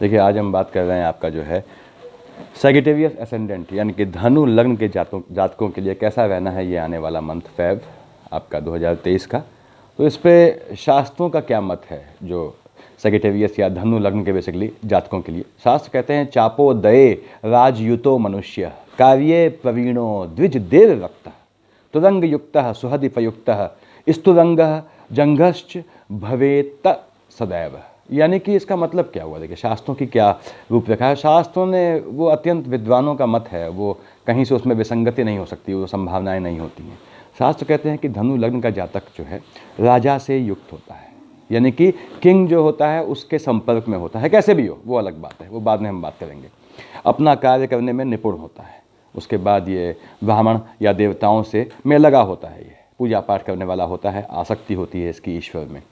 देखिए आज हम बात कर रहे हैं आपका जो है सैगिटेरियस एसेंडेंट यानी कि धनु लग्न के जातकों के लिए कैसा रहना है ये आने वाला मंथ फेब आपका 2023 का। तो इस पे शास्त्रों का क्या मत है जो सैगिटेरियस या धनु लग्न के बेसिकली जातकों के लिए। शास्त्र कहते हैं चापो दये राजयुतो मनुष्य कार्ये प्रवीणो द्विज देव वक्त तुरंग युक्त सुहदीपयुक्त स्तुरंग जंघश्च भवेत सदैव। यानी कि इसका मतलब क्या हुआ, देखिए शास्त्रों की क्या रूपरेखा है। शास्त्रों ने वो अत्यंत विद्वानों का मत है, वो कहीं से उसमें विसंगति नहीं हो सकती, वो संभावनाएं नहीं होती हैं। शास्त्र कहते हैं कि धनु लग्न का जातक जो है राजा से युक्त होता है, यानी कि किंग जो होता है उसके संपर्क में होता है, कैसे भी हो वो अलग बात है, वो बाद में हम बात करेंगे। अपना कार्य करने में निपुण होता है, उसके बाद ये ब्राह्मण या देवताओं से में लगा होता है, ये पूजा पाठ करने वाला होता है, आसक्ति होती है इसकी ईश्वर में।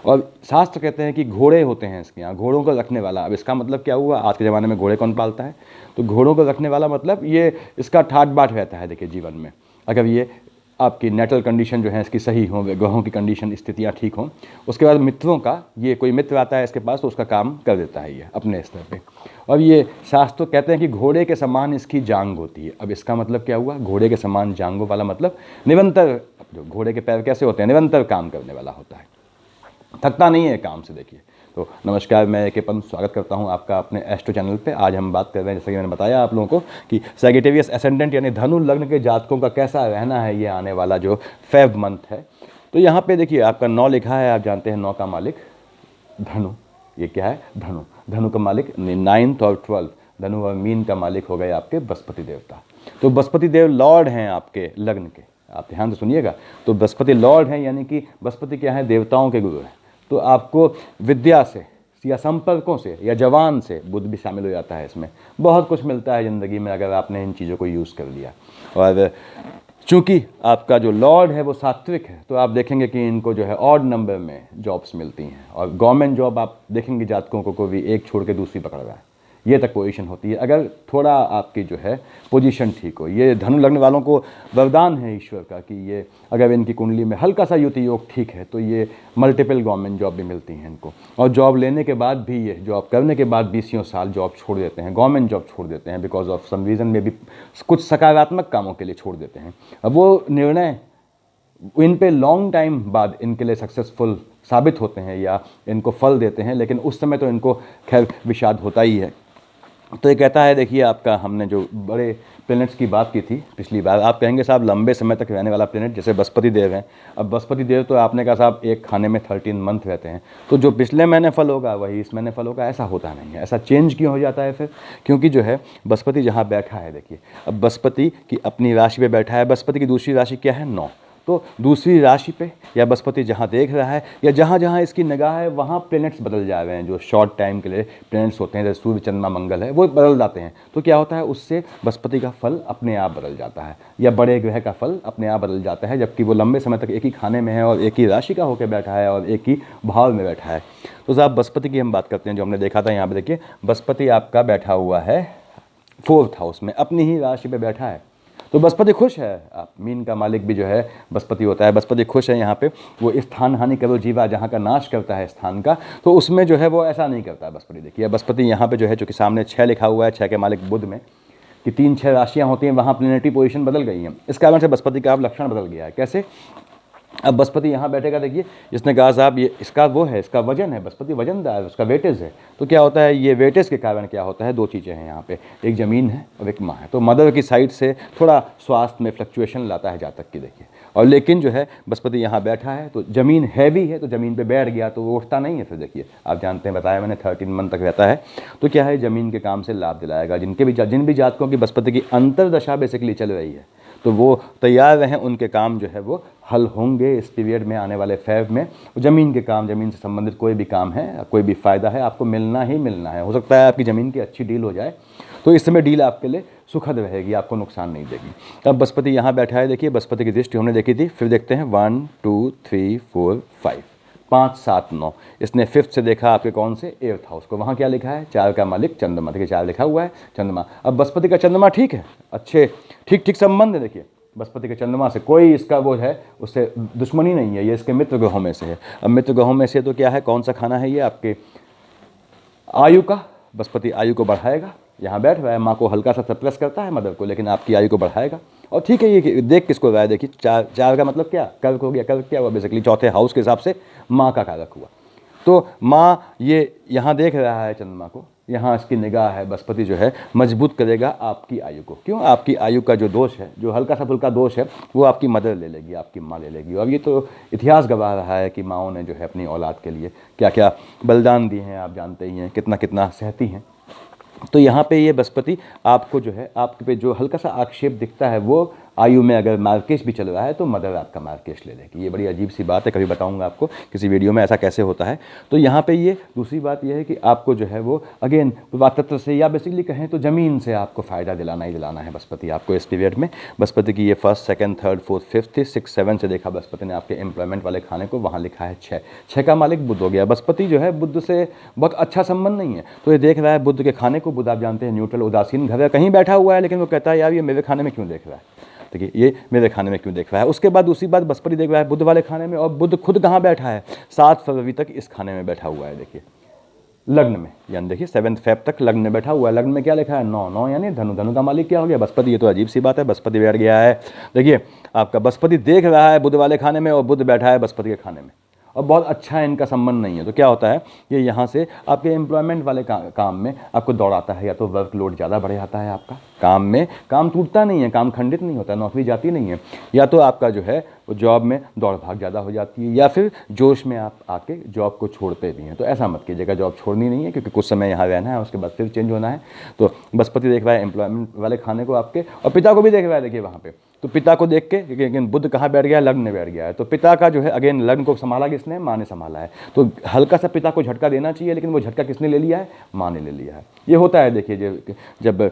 और शास्त्र कहते हैं कि घोड़े होते हैं इसके यहाँ, घोड़ों को रखने वाला। अब इसका मतलब क्या हुआ, आज के ज़माने में घोड़े कौन पालता है, तो घोड़ों को रखने वाला मतलब ये इसका ठाट बाट रहता है। देखिए जीवन में अगर ये आपकी नेचुरल कंडीशन जो है इसकी सही हो, ग्रहों की कंडीशन स्थितियाँ ठीक हों, उसके बाद मित्रों का ये कोई मित्र आता है इसके पास तो उसका काम कर देता है ये अपने स्तर पे। और ये शास्त्र कहते हैं कि घोड़े के समान इसकी जांग होती है। अब इसका मतलब क्या हुआ, घोड़े के समान जांगों वाला मतलब निरंतर, जो घोड़े के पैर कैसे होते हैं, निरंतर काम करने वाला होता है, थकता नहीं है काम से। देखिए तो नमस्कार, मैं के पंत स्वागत करता हूं आपका अपने एस्ट्रो चैनल पे। आज हम बात कर रहे हैं, जैसे कि मैंने बताया आप लोगों को, कि सैगिटेरियस एसेंडेंट यानी धनु लग्न के जातकों का कैसा रहना है ये आने वाला जो फेब मंथ है। तो यहाँ पे देखिए आपका 9 लिखा है, आप जानते हैं 9 का मालिक धनु, ये क्या है धनु, धनु का मालिक 9th और 12th, धनु और मीन का मालिक हो गए आपके बृहस्पति देवता। तो बृहस्पति देव लॉर्ड हैं आपके लग्न के, आप ध्यान से सुनिएगा। तो बृहस्पति लॉर्ड हैं, यानी कि बृहस्पति क्या है, देवताओं के गुरु हैं। तो आपको विद्या से या संपर्कों से या जवान से, बुद्ध भी शामिल हो जाता है इसमें, बहुत कुछ मिलता है ज़िंदगी में अगर आपने इन चीज़ों को यूज़ कर लिया। और चूँकि आपका जो लॉर्ड है वो सात्विक है, तो आप देखेंगे कि इनको जो है ऑड नंबर में जॉब्स मिलती हैं। और गवर्नमेंट जॉब आप देखेंगे जातकों को कोई एक छोड़ के दूसरी पकड़ रहा है, ये तक पोजीशन होती है अगर थोड़ा आपकी जो है पोजीशन ठीक हो। ये धनु लग्न वालों को वरदान है ईश्वर का कि ये अगर इनकी कुंडली में हल्का सा युति योग ठीक है तो ये मल्टीपल गवर्नमेंट जॉब भी मिलती हैं इनको। और जॉब लेने के बाद भी, ये जॉब करने के बाद 20 साल जॉब छोड़ देते हैं, गवर्नमेंट जॉब छोड़ देते हैं, बिकॉज ऑफ सम रीज़न में भी कुछ सकारात्मक कामों के लिए छोड़ देते हैं। अब वो निर्णय इन पे लॉन्ग टाइम बाद इनके लिए सक्सेसफुल साबित होते हैं या इनको फल देते हैं, लेकिन उस समय तो इनको खैर विषाद होता ही है। तो ये कहता है, देखिए आपका हमने जो बड़े प्लैनेट्स की बात की थी पिछली बार, आप कहेंगे साहब लंबे समय तक रहने वाला प्लैनेट जैसे बृहस्पति देव हैं। अब बृहस्पति देव तो आपने कहा साहब एक खाने में 13 मंथ रहते हैं, तो जो पिछले महीने फल होगा वही इस महीने फल होगा, ऐसा होता नहीं है। ऐसा चेंज क्यों हो जाता है फिर, क्योंकि जो है बृहस्पति जहाँ बैठा है, देखिए अब बृहस्पति की अपनी राशि पे बैठा है। बृहस्पति की दूसरी राशि क्या है, 9, तो दूसरी राशि पे या बृहस्पति जहाँ देख रहा है या जहाँ जहाँ इसकी निगाह है वहाँ प्लैनेट्स बदल जा रहे हैं। जो शॉर्ट टाइम के लिए प्लैनेट्स होते हैं, जैसे सूर्य चंद्रमा मंगल है, वो बदल जाते हैं। तो क्या होता है, उससे बृहस्पति का फल अपने आप बदल जाता है या बड़े ग्रह का फल अपने आप बदल जाता है, जबकि वो लंबे समय तक एक ही खाने में है और एक ही राशि का होकर बैठा है और एक ही भाव में बैठा है। तो साहब बृहस्पति की हम बात करते हैं, जो हमने देखा था यहाँ पर। देखिए बृहस्पति आपका बैठा हुआ है 4th हाउस में, अपनी ही राशि पर बैठा है। तो बृहस्पति खुश है, आप मीन का मालिक भी जो है बृहस्पति होता है। बृहस्पति खुश है यहाँ पे, वो स्थान हानि करो जीवा, जहाँ का नाश करता है स्थान का, तो उसमें जो है वो ऐसा नहीं करता है बृहस्पति। देखिए बृहस्पति यहाँ पे जो है, चूँकि सामने 6 लिखा हुआ है, 6 के मालिक बुध में, कि 3-6 राशियाँ होती हैं, वहाँ प्लैनेटरी पोजीशन बदल गई हैं। इस कारण से बृहस्पति का अब लक्षण बदल गया है। कैसे, अब बृहस्पति यहाँ बैठेगा, देखिए इसने कहा साहब ये इसका वो है, इसका वजन है, बृहस्पति वजनदार, उसका वेटेज है। तो क्या होता है, ये वेटेज के कारण क्या होता है, 2 चीज़ें हैं यहाँ पे, एक ज़मीन है और एक माँ है। तो मदर की साइड से थोड़ा स्वास्थ्य में फ्लक्चुएशन लाता है जातक की, देखिए। और लेकिन जो है बृहस्पति यहाँ बैठा है तो ज़मीन हैवी है, तो ज़मीन पे बैठ गया तो वो उठता नहीं है फिर। देखिए आप जानते हैं, बताया मैंने 13 मंथ तक रहता है, तो क्या है ज़मीन के काम से लाभ दिलाएगा। जिन भी जातकों की बृहस्पति की अंतर्दशा बेसिकली चल रही है, तो वो तैयार रहें, उनके काम जो है वो हल होंगे इस पीरियड में, आने वाले फेब में। ज़मीन के काम, ज़मीन से संबंधित कोई भी काम है, कोई भी फ़ायदा है, आपको मिलना ही मिलना है। हो सकता है आपकी ज़मीन की अच्छी डील हो जाए, तो इस समय डील आपके लिए सुखद रहेगी, आपको नुकसान नहीं देगी। अब बृहस्पति यहाँ बैठा है, देखिए बृहस्पति की दृष्टि हमने देखी थी। फिर देखते हैं 1 2 3 4 5 5 7 9, इसने 5th से देखा आपके कौन से 8th हाउस को। वहाँ क्या लिखा है, 4 का मालिक चंद्रमा, देखिए 4 लिखा हुआ है चंद्रमा। अब बृहस्पति का चंद्रमा ठीक है, अच्छे ठीक संबंध है। देखिए बृहस्पति के चंद्रमा से कोई इसका वो है, उससे दुश्मनी नहीं है, ये इसके मित्र ग्रहों में से है। अब मित्र ग्रहों में से तो क्या है, कौन सा खाना है ये आपके आयु का बृहस्पति आयु को बढ़ाएगा, यहाँ बैठ रहा है, माँ को हल्का सा सप्रेस करता है मदर को, लेकिन आपकी आयु को बढ़ाएगा। और ठीक है, ये देख किसको रहा है, देखिए चार का मतलब क्या, कर्क हो गया। कर्क क्या हुआ, बेसिकली चौथे हाउस के हिसाब से माँ का कारक हुआ। तो माँ ये यहाँ देख रहा है चंद्रमा को, यहाँ इसकी निगाह है, बृहस्पति जो है मजबूत करेगा आपकी आयु को। क्यों, आपकी आयु का जो दोष है, जो हल्का सा फुल्का दोष है, वो आपकी मदर ले लेगी, आपकी माँ ले लेगी। और ये तो इतिहास गवाह रहा है कि माँओं ने जो है अपनी औलाद के लिए क्या क्या बलिदान दिए हैं, आप जानते ही हैं, कितना कितना सहती हैं। तो यहाँ पे ये बृहस्पति आपको जो है, आपके पे जो हल्का सा आक्षेप दिखता है, वो आयु में अगर मार्केश भी चल रहा है तो मदर आपका मार्केश ले लेगी। ये बड़ी अजीब सी बात है, कभी बताऊंगा आपको किसी वीडियो में ऐसा कैसे होता है। तो यहाँ पे ये दूसरी बात ये है कि आपको जो है वो अगेन तत्व से, या बेसिकली कहें तो ज़मीन से आपको फ़ायदा दिलाना ही दिलाना है बृहस्पति आपको इस पीरियड में। बृहस्पति की ये 1st, 2nd, 3rd, 4th, 5th, 6, 7 से देखा बृहस्पति ने आपके एम्प्लॉयमेंट वाले खाने को, वहाँ लिखा है 6 का मालिक बुध हो गया। बृहस्पति जो है बुध से बहुत अच्छा संबंध नहीं है, तो ये देख रहा है बुध के खाने को। बुध आप जानते हैं न्यूट्रल उदासीन घर है, कहीं बैठा हुआ है, लेकिन वो कहता है यार ये मेरे खाने में क्यों देख रहा है, देखिए ये मेरे खाने में क्यों देख रहा है। उसके बाद दूसरी बात, बृहस्पति देख रहा है बुध वाले खाने में, और बुध खुद कहाँ बैठा है, 7 फरवरी तक इस खाने में बैठा हुआ है, देखिए लग्न में, यानी देखिए 7 फेब तक लग्न में बैठा हुआ है। लग्न में क्या लिखा है, 9 यानी धनु। धनु का मालिक क्या हो गया, बृहस्पति। ये तो अजीब सी बात है, बृहस्पति बैठ गया है, देखिए आपका बृहस्पति देख रहा है बुध वाले खाने में, और बुध बैठा है बृहस्पति के खाने में, और बहुत अच्छा है, इनका संबंध नहीं है। तो क्या होता है, ये यहाँ से आपके एम्प्लॉयमेंट वाले काम में आपको दौड़ाता है, या तो वर्कलोड ज़्यादा बढ़ जाता है आपका काम में, काम टूटता नहीं है, काम खंडित नहीं होता, नौकरी जाती नहीं है, या तो आपका जो है वो जॉब में दौड़ भाग ज़्यादा हो जाती है, या फिर जोश में आप आके जॉब को छोड़ते भी हैं। तो ऐसा मत कीजिएगा, जॉब छोड़नी नहीं है, क्योंकि कुछ समय यहाँ रहना है, उसके बाद फिर चेंज होना है। तो बृहस्पति देख रहा है एम्प्लॉयमेंट वाले खाने को आपके, और पिता को भी देख रहा है, देखिए वहाँ पे। तो पिता को देख के, लेकिन बुध कहाँ बैठ गया है, लग्न में बैठ गया है। तो पिता का जो है अगेन लग्न को संभाला किसने, माँ ने संभाला है। तो हल्का सा पिता को झटका देना चाहिए, लेकिन वो झटका किसने ले लिया है, माँ ने ले लिया है। ये होता है, देखिए जब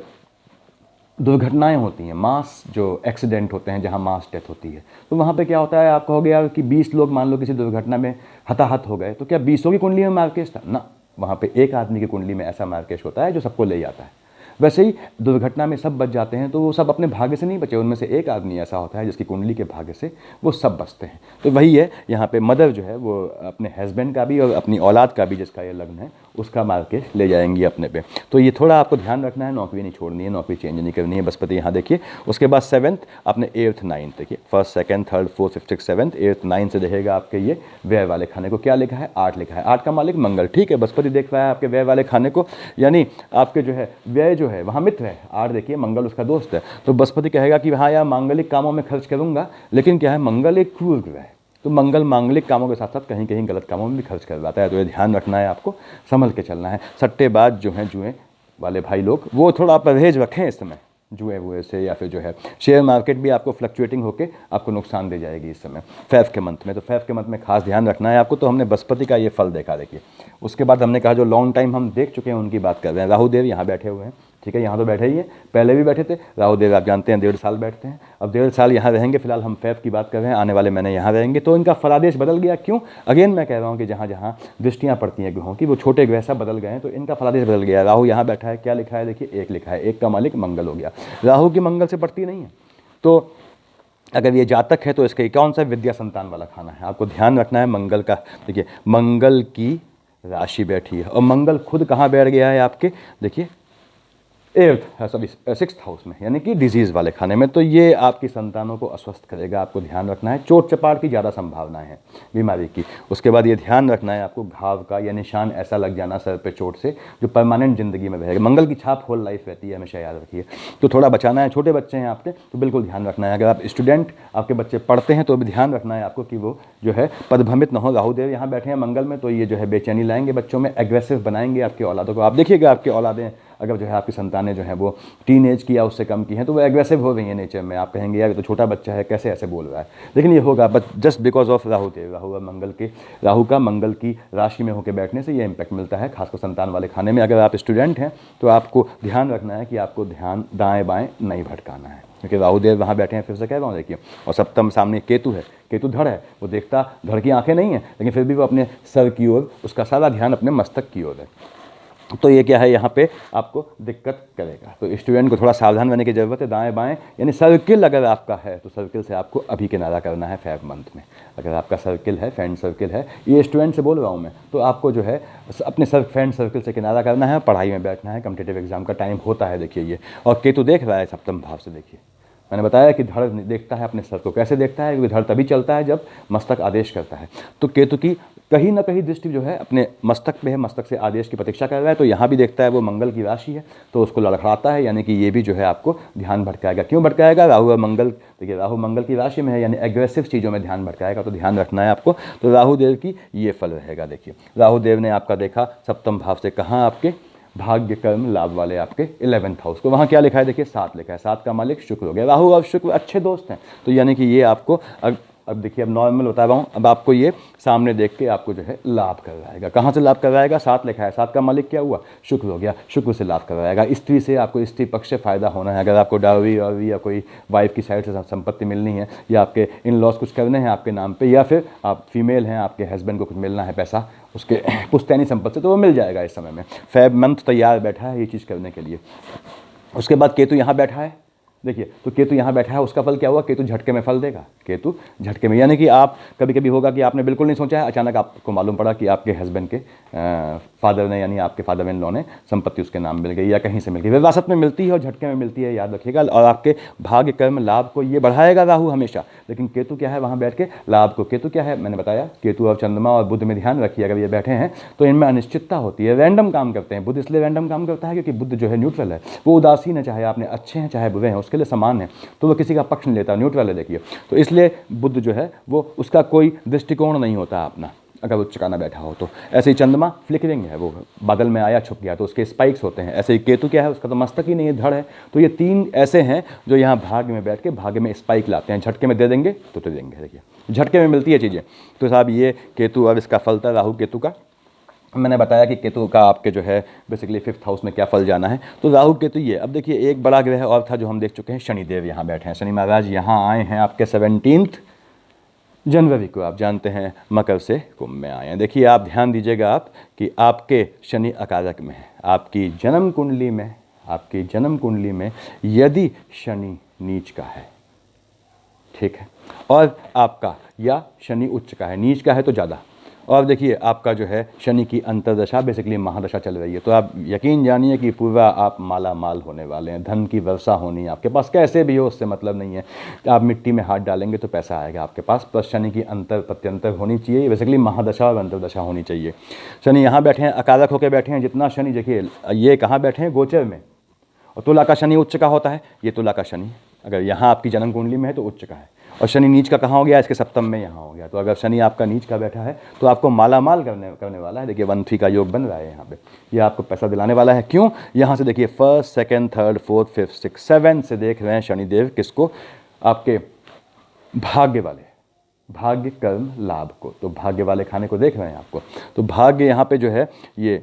दुर्घटनाएं होती हैं, मास जो एक्सीडेंट होते हैं, जहां मास डेथ होती है, तो वहां पे क्या होता है, आप कहोगे यार कि 20 लोग मान लो किसी दुर्घटना में हताहत हो गए, तो क्या 20 की कुंडली में मार्केश था ना, वहां पे एक आदमी की कुंडली में ऐसा मार्केश होता है जो सबको ले जाता है। वैसे ही दुर्घटना में सब बच जाते हैं, तो वो सब अपने भाग्य से नहीं बचे, उनमें से एक आदमी ऐसा होता है जिसकी कुंडली के भाग्य से वो सब बचते हैं। तो वही है, यहाँ पे मदर जो है वो अपने हस्बैंड का भी और अपनी औलाद का भी, जिसका ये लग्न है, उसका मार्केश ले जाएंगी अपने पे। तो ये थोड़ा आपको ध्यान रखना है, नौकरी नहीं छोड़नी है, नौकरी चेंज नहीं करनी है बृहस्पति। यहाँ देखिए, उसके बाद 7th आपने 8th 9th देखिए, 1st, 2nd, 3rd, 4th, 5th, 6th, 7th, 8th, 9th से देखेगा आपके ये व्यय वाले खाने को। क्या लिखा है, 8 लिखा है, 8 का मालिक मंगल। ठीक है, बृहस्पति देख रहा है आपके व्यय वाले खाने को, यानी आपके जो है व्यय जो है वहाँ मित्र है, 8 देखिए मंगल उसका दोस्त है। तो बृहस्पति कहेगा कि हाँ यार मांगलिक कामों में खर्च करूंगा, लेकिन क्या है, मंगल एक क्रूर ग्रह है, तो मंगल मांगलिक कामों के साथ साथ कहीं कहीं गलत कामों में भी खर्च करवाता है। तो ये ध्यान रखना है, आपको संभल के चलना है। सट्टेबाज जो हैं, जुए वाले भाई लोग, वो थोड़ा परहेज रखें इस समय जुए हुए से, या फिर जो है शेयर मार्केट भी आपको फ्लक्चुएटिंग होकर आपको नुकसान दे जाएगी इस समय फैफ के मंथ में। तो फैफ के मंथ में खास ध्यान रखना है आपको। तो हमने बृहस्पति का ये फल देखा, देखिए उसके बाद हमने कहा जो लॉन्ग टाइम हम देख चुके हैं उनकी बात कर रहे हैं। राहु देव यहाँ बैठे हुए हैं, ठीक है, यहाँ तो बैठे ही हैं, पहले भी बैठे थे। राहु देव आप जानते हैं 1.5 साल बैठते हैं, अब 1.5 साल यहाँ रहेंगे। फिलहाल हम फैफ की बात कर रहे हैं, आने वाले महीने यहाँ रहेंगे। तो इनका फलादेश बदल गया। क्यों, अगेन मैं कह रहा हूँ कि जहाँ जहाँ दृष्टियाँ पड़ती हैं ग्रहों की, वो छोटे ग्रह सब बदल गए हैं, तो इनका फलादेश बदल गया। राहु यहाँ बैठा है, क्या लिखा है, देखिए 1 लिखा है, 1 का मालिक मंगल हो गया। राहु की मंगल से पड़ती नहीं है, तो अगर ये जातक है तो इसके कौन सा विद्या संतान वाला खाना है, आपको ध्यान रखना है मंगल का। देखिए मंगल की राशि बैठी है, और मंगल खुद कहाँ बैठ गया है आपके, देखिए 6th हाउस में, यानी कि डिजीज़ वाले खाने में। तो ये आपकी संतानों को अस्वस्थ करेगा, आपको ध्यान रखना है। चोट चपाट की ज़्यादा संभावनाएं हैं बीमारी की। उसके बाद ये ध्यान रखना है आपको घाव का या निशान ऐसा लग जाना सर पे चोट से जो परमानेंट जिंदगी में रहेगा। मंगल की छाप होल लाइफ रहती है, हमेशा याद रखिए। तो थोड़ा बचाना है। छोटे बच्चे हैं आपके तो बिल्कुल ध्यान रखना है। अगर आप स्टूडेंट, आपके बच्चे पढ़ते हैं तो भी ध्यान रखना है आपको कि वो जो है पदभ्रमित न हो। राहुदेव यहाँ बैठे हैं मंगल में, तो ये जो है बेचैनी लाएंगे बच्चों में, एग्रेसिव बनाएंगे आपकी औलादों को। आप देखिएगा आपकी औलादें अगर जो है आपकी संतानें जो है वो टीनेज की या उससे कम की हैं तो वो एग्रेसिव हो रही हैं नेचर में। आप कहेंगे यार ये तो छोटा बच्चा है, कैसे ऐसे बोल रहा है, लेकिन ये होगा but just because of Rahu थे। राहु का मंगल की राशि में होकर बैठने से ये इंपैक्ट मिलता है, खासकर संतान वाले खाने में। अगर आप स्टूडेंट हैं तो आपको ध्यान रखना है कि आपको ध्यान दाएँ बाएँ नहीं भटकाना है, क्योंकि राहुदेव वहाँ बैठे हैं। फिर से कह रहा हूँ देखिए, और सप्तम सामने केतु है। केतु धड़ है, वो देखता, धड़ की आंखें नहीं है, लेकिन फिर भी वो अपने सर की ओर, उसका सारा ध्यान अपने मस्तक की ओर है। तो ये क्या है, यहाँ पे आपको दिक्कत करेगा। तो स्टूडेंट को थोड़ा सावधान रहने की ज़रूरत है। दाएं बाएं यानी सर्किल अगर आपका है तो सर्किल से आपको अभी किनारा करना है फेब मंथ में। अगर आपका सर्किल है, फ्रेंड सर्किल है, ये स्टूडेंट से बोल रहा हूँ मैं, तो आपको जो है अपने फ्रेंड सर्किल से किनारा करना है, पढ़ाई में बैठना है। कॉम्पिटिटिव एग्जाम का टाइम होता है, देखिए ये। और केतु देख रहा है सप्तम भाव से, देखिए मैंने बताया कि धड़ देखता है अपने सर को। कैसे देखता है? क्योंकि धड़ तभी चलता है जब मस्तक आदेश करता है। तो केतु की कहीं ना कहीं दृष्टि जो है अपने मस्तक पे है, मस्तक से आदेश की प्रतीक्षा कर रहा है। तो यहाँ भी देखता है वो मंगल की राशि है, तो उसको लड़खड़ाता है, यानी कि ये भी जो है आपको ध्यान भटकाएगा। क्यों भटकाएगा? राहु और मंगल, देखिए राहु मंगल की राशि में है, यानी एग्रेसिव चीज़ों में ध्यान भटकाएगा, तो ध्यान रखना है आपको। तो राहु देव की ये फल रहेगा। देखिए राहु देव ने आपका देखा सप्तम भाव से कहाँ, आपके भाग्य कर्म लाभ वाले आपके 11th हाउस को। वहाँ क्या लिखा है? देखिए 7 लिखा है। 7 का मालिक शुक्र हो गया। राहु और शुक्र अच्छे दोस्त हैं, तो यानी कि ये आपको अब देखिए, अब नॉर्मल बता रहा हूँ, अब आपको ये सामने देख के आपको जो है लाभ करवाएगा। कहाँ से लाभ करवाएगा? 7 लिखा है, 7 का मालिक क्या हुआ? शुक्र हो गया। शुक्र से लाभ करवाएगा। स्त्री से आपको स्त्री पक्ष से फायदा होना है। अगर आपको डावरी या कोई वाइफ की साइड से संपत्ति मिलनी है, या आपके इन लॉस कुछ करने हैं आपके नाम पे, या फिर आप फीमेल हैं, आपके हस्बैंड को कुछ मिलना है पैसा उसके पुश्तैनी संपत्ति से, तो वो मिल जाएगा इस समय में। फेब मंथ तैयार बैठा है ये चीज़ करने के लिए। उसके बाद केतु यहाँ बैठा है, देखिए तो केतु यहाँ बैठा है, उसका फल क्या हुआ? केतु झटके में फल देगा। केतु झटके में, यानी कि आप कभी कभी होगा कि आपने बिल्कुल नहीं सोचा है, अचानक आपको मालूम पड़ा कि आपके हस्बैंड के फादर ने, यानी आपके फादर इन लॉ ने संपत्ति उसके नाम मिल गई या कहीं से मिल गई। विरासत में मिलती है और झटके में मिलती है, याद रखिएगा। और आपके भाग्य कर्म लाभ को ये बढ़ाएगा राहु हमेशा। लेकिन केतु क्या है? वहाँ बैठ के लाभ को। केतु क्या है? मैंने बताया, केतु और चंद्रमा और बुध में ध्यान रखिए, अगर ये बैठे हैं तो इनमें अनिश्चितता होती है, रैंडम काम करते हैं। बुध इसलिए रैंडम काम करता है क्योंकि बुध जो है न्यूट्रल है, वो उदासीन है, चाहे आपने अच्छे हैं चाहे बुरे हैं, उसके लिए समान है, तो वो किसी का पक्ष नहीं लेता, न्यूट्रल है। देखिए तो इसलिए बुध जो है वो, उसका कोई दृष्टिकोण नहीं होता अपना, अगर वो चकाना बैठा हो तो। ऐसे ही चंद्रमा फ्लिकरिंग है, वो बादल में आया छुप गया, तो उसके स्पाइक्स होते हैं। ऐसे ही केतु क्या है? उसका तो मस्तक ही नहीं है, धड़ है। तो ये 3 ऐसे हैं जो यहाँ भाग्य में बैठ के भाग्य में स्पाइक लाते हैं। झटके में दे देंगे तो देंगे, देखिए झटके में मिलती है चीज़ें। तो साहब ये केतु, अब इसका फल था राहु केतु का। मैंने बताया कि केतु का आपके जो है बेसिकली 5th हाउस में क्या फल जाना है। तो राहु केतु ये। अब देखिए एक बड़ा ग्रह और था जो हम देख चुके हैं, शनिदेव यहाँ बैठे हैं। शनि महाराज यहाँ आए हैं आपके 17 जनवरी को, आप जानते हैं मकर से कुंभ में आए हैं। देखिए आप ध्यान दीजिएगा आप कि आपके शनि अकारक में है, आपकी जन्म कुंडली में, आपकी जन्म कुंडली में यदि शनि नीच का है, ठीक है, और आपका या शनि उच्च का है, नीच का है तो ज़्यादा। और देखिए आपका जो है शनि की अंतर्दशा बेसिकली महादशा चल रही है, तो आप यकीन जानिए कि पूरा आप माला माल होने वाले हैं। धन की वर्षा होनी है आपके पास, कैसे भी हो उससे मतलब नहीं है। आप मिट्टी में हाथ डालेंगे तो पैसा आएगा आपके पास। प्लस शनि की अंतर प्रत्यंतर होनी चाहिए, बेसिकली महादशा और अंतर्दशा होनी चाहिए। शनि यहाँ बैठे हैं, अकारक होकर बैठे हैं। जितना शनि, देखिए ये कहाँ बैठे हैं? गोचर में। और तुला का शनि उच्च का होता है, ये तुला का शनि अगर यहाँ आपकी जन्म कुंडली में है तो उच्च का है। और शनि नीच का कहाँ हो गया? इसके सप्तम में यहाँ हो गया। तो अगर शनि आपका नीच का बैठा है तो आपको माला माल करने वाला है। देखिए 1-3 का योग बन रहा है यहाँ पे, ये आपको पैसा दिलाने वाला है। क्यों? यहाँ से देखिए 1st, 2nd, 3rd, 4th, 5th, 6th, 7 से देख रहे हैं शनिदेव किसको? आपके भाग्य वाले, भाग्य कर्म लाभ को। तो भाग्य वाले खाने को देख रहे हैं आपको। तो भाग्य यहाँ पे जो है, ये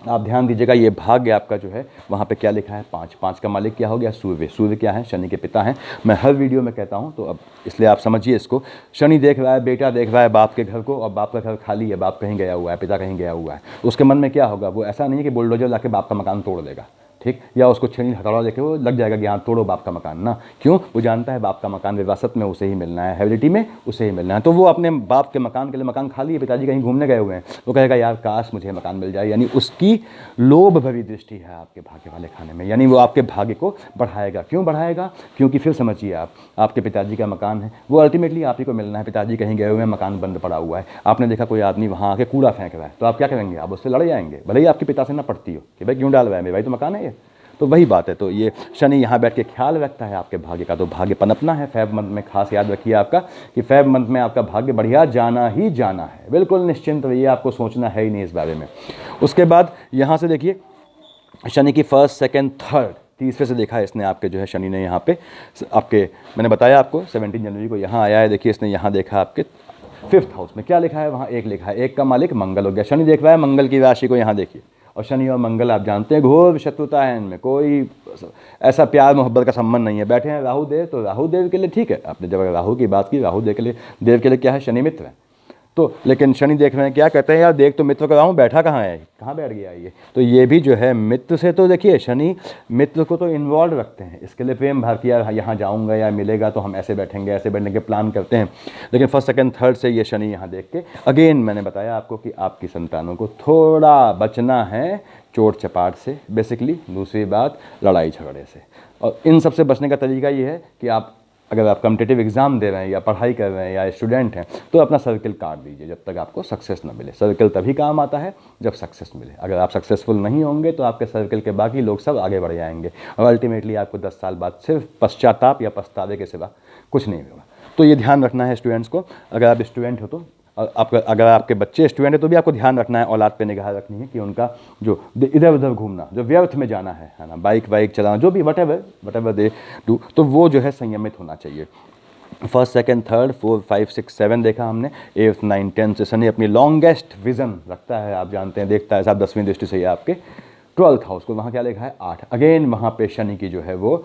आप ध्यान दीजिएगा, ये भाग्य आपका जो है वहाँ पे क्या लिखा है? 5 का मालिक क्या हो गया? सूर्य। सूर्य क्या है? शनि के पिता हैं। मैं हर वीडियो में कहता हूँ, तो अब इसलिए आप समझिए इसको। शनि देख रहा है, बेटा देख रहा है बाप के घर को, और बाप का घर खाली है, बाप कहीं गया हुआ है, पिता कहीं गया हुआ है। उसके मन में क्या होगा? वो ऐसा नहीं है कि बुलडोजर लाके बाप का मकान तोड़ देगा, ठीक, या उसको छेनी हथौड़ा लेके वो लग जाएगा कि हाँ तोड़ो बाप का मकान ना। क्यों? वो जानता है बाप का मकान विरासत में उसे ही मिलना है, हेरिडिटी में उसे ही मिलना है। तो वो अपने बाप के मकान के लिए, मकान खाली है, पिताजी कहीं घूमने गए हुए हैं, वो कहेगा यार काश मुझे मकान मिल जाए। यानी उसकी लोभ भरी दृष्टि है आपके भाग्य वाले खाने में, यानी वो आपके भाग्य को बढ़ाएगा। क्यों बढ़ाएगा? क्योंकि फिर समझिए आप, आपके पिताजी का मकान है, वो अल्टीमेटली आप ही को मिलना है। पिताजी कहीं गए हुए हैं, मकान बंद पड़ा हुआ है, आपने देखा कोई आदमी वहाँ आके कूड़ा फेंक रहा है, तो आप क्या करेंगे? आप उससे लड़ जाएंगे, भले ही आपके पिता से ना पड़ती हो कि भाई क्यों डाल रहा है, मेरे भाई तो मकान है ये। तो वही बात है। तो ये शनि यहाँ बैठ के ख्याल रखता है आपके भाग्य का। तो भाग्य पनपना है फेब मंथ में, खास याद रखिए आपका कि फेब मंथ में आपका भाग्य बढ़िया जाना ही जाना है, बिल्कुल निश्चिंत रहिए, आपको सोचना है ही नहीं इस बारे में। उसके बाद यहाँ से देखिए शनि की 1st, 2nd, 3rd, तीसरे से देखा है इसने आपके जो है शनि ने यहाँ पे आपके, मैंने बताया आपको 17 जनवरी को यहाँ आया है। देखिए इसने यहाँ देखा आपके 5th हाउस में क्या लिखा है? वहाँ 1 लिखा है, 1 का मालिक मंगल हो गया। शनि देख रहा है मंगल की राशि को, यहाँ देखिए। और शनि और मंगल आप जानते हैं घोर शत्रुता है इनमें, कोई ऐसा प्यार मोहब्बत का संबंध नहीं है। बैठे हैं राहु देव, तो राहु देव के लिए ठीक है, आपने जब राहु की बात की, राहु देव के लिए क्या है? शनि मित्र है। तो लेकिन शनि देख रहे हैं, क्या कहते हैं, यार देख तो मित्र को रहा हूँ, बैठा कहाँ है, कहाँ बैठ गया ये। तो ये भी जो है मित्र से, तो देखिए शनि मित्र को तो इन्वॉल्व रखते हैं, इसके लिए प्रेम भाव कि यार यहाँ जाऊँगा या मिलेगा तो हम ऐसे बैठेंगे, ऐसे बैठने के प्लान करते हैं। लेकिन फर्स्ट सेकंड थर्ड से ये शनि यहाँ देख के अगेन मैंने बताया आपको कि आपकी संतानों को थोड़ा बचना है चोट चपाट से, बेसिकली दूसरी बात लड़ाई झगड़े से। और इन सबसे बचने का तरीका ये है कि आप अगर आप कॉम्पिटिटिव एग्जाम दे रहे हैं या पढ़ाई कर रहे हैं या स्टूडेंट हैं तो अपना सर्किल काट दीजिए जब तक आपको सक्सेस ना मिले। सर्किल तभी काम आता है जब सक्सेस मिले। अगर आप सक्सेसफुल नहीं होंगे तो आपके सर्किल के बाकी लोग सब आगे बढ़ जाएंगे और अल्टीमेटली आपको 10 साल बाद सिर्फ पश्चाताप या पछतावे के सिवा कुछ नहीं होगा। तो ये ध्यान रखना है स्टूडेंट्स को। अगर आप स्टूडेंट हो तो अगर आपके बच्चे स्टूडेंट है तो भी आपको ध्यान रखना है, औलाद पे निगाह रखनी है कि उनका जो इधर उधर घूमना, जो व्यर्थ में जाना है ना, बाइक वाइक चलाना, जो भी वट एवर दे डू, तो वो जो है संयमित होना चाहिए। फर्स्ट सेकंड थर्ड फोर्थ 5 6 7 देखा हमने। 8th 9th 10th से शनि अपनी लॉन्गेस्ट विजन रखता है, आप जानते हैं, देखता है साहब 10वीं दृष्टि से ये आपके 12th हाउस को। वहाँ क्या लिखा है 8। अगेन वहाँ पे शनि की जो है वो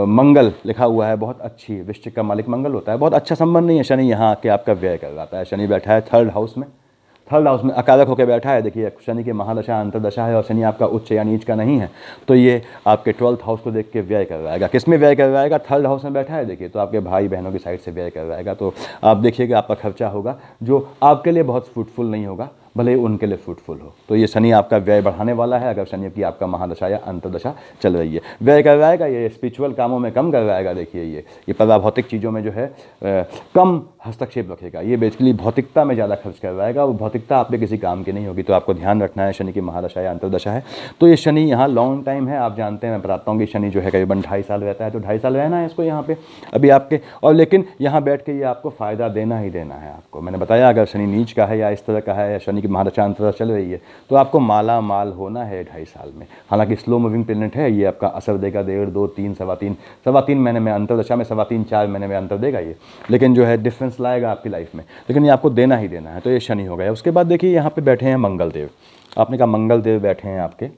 मंगल लिखा हुआ है, बहुत अच्छी, वृश्चिक का मालिक मंगल होता है, बहुत अच्छा संबंध नहीं है। शनि यहाँ आके आपका व्यय कर जाता है। शनि बैठा है थर्ड हाउस में अकारक होकर बैठा है। देखिए शनि की महादशा अंतरदशा है और शनि आपका उच्च या नीच का नहीं है, तो ये आपके 12th हाउस को देख के व्यय कर रहा है। किस में व्यय कर रहा है? थर्ड हाउस में बैठा है, देखिए, तो आपके भाई बहनों की साइड से व्यय कर रहा है। तो आप देखिएगा आपका खर्चा होगा जो आपके लिए बहुत फ्रूटफुल नहीं होगा, भले ही उनके लिए फ्रूटफुल हो। तो ये शनि आपका व्यय बढ़ाने वाला है अगर शनि की आपका महादशा या अंतरदशा चल रही है। व्यय करवाएगा, ये स्पिरिचुअल कामों में कम करवाएगा। देखिए ये पराभौतिक चीज़ों में जो है कम हस्तक्षेप रखेगा। ये बेसिकली भौतिकता में ज़्यादा खर्च करवाएगा, वो भौतिकता आप पे किसी काम की नहीं होगी। तो आपको ध्यान रखना है, शनि की महादशा या अंतरदशा है तो ये शनि यहाँ लॉन्ग टाइम है। आप जानते हैं, मैं बताता हूँ कि शनि जो है करीबन 2.5 साल रहता है, तो 2.5 साल रहना है इसको यहाँ पे अभी आपके। और लेकिन यहाँ बैठ के ये आपको फ़ायदा देना ही देना है आपको। मैंने बताया अगर शनि नीच का है या इस तरह का है या शनि की महादशा अंतरदशा चल रही है तो आपको माला माल होना है 2.5 साल में। हालांकि स्लो मूविंग प्लेनेट है, ये आपका असर देगा 1.5 2 3 सवा तीन महीने में अंतरदशा में, 3.25 4 महीने में अंतर देगा ये, लेकिन जो है डिफरेंस लाएगा आपकी लाइफ में, लेकिन ये आपको देना ही देना है। तो ये शनि हो गया। उसके बाद देखिए यहाँ पे बैठे हैं मंगल देव। आपने कहा मंगल देव बैठे हैं आपके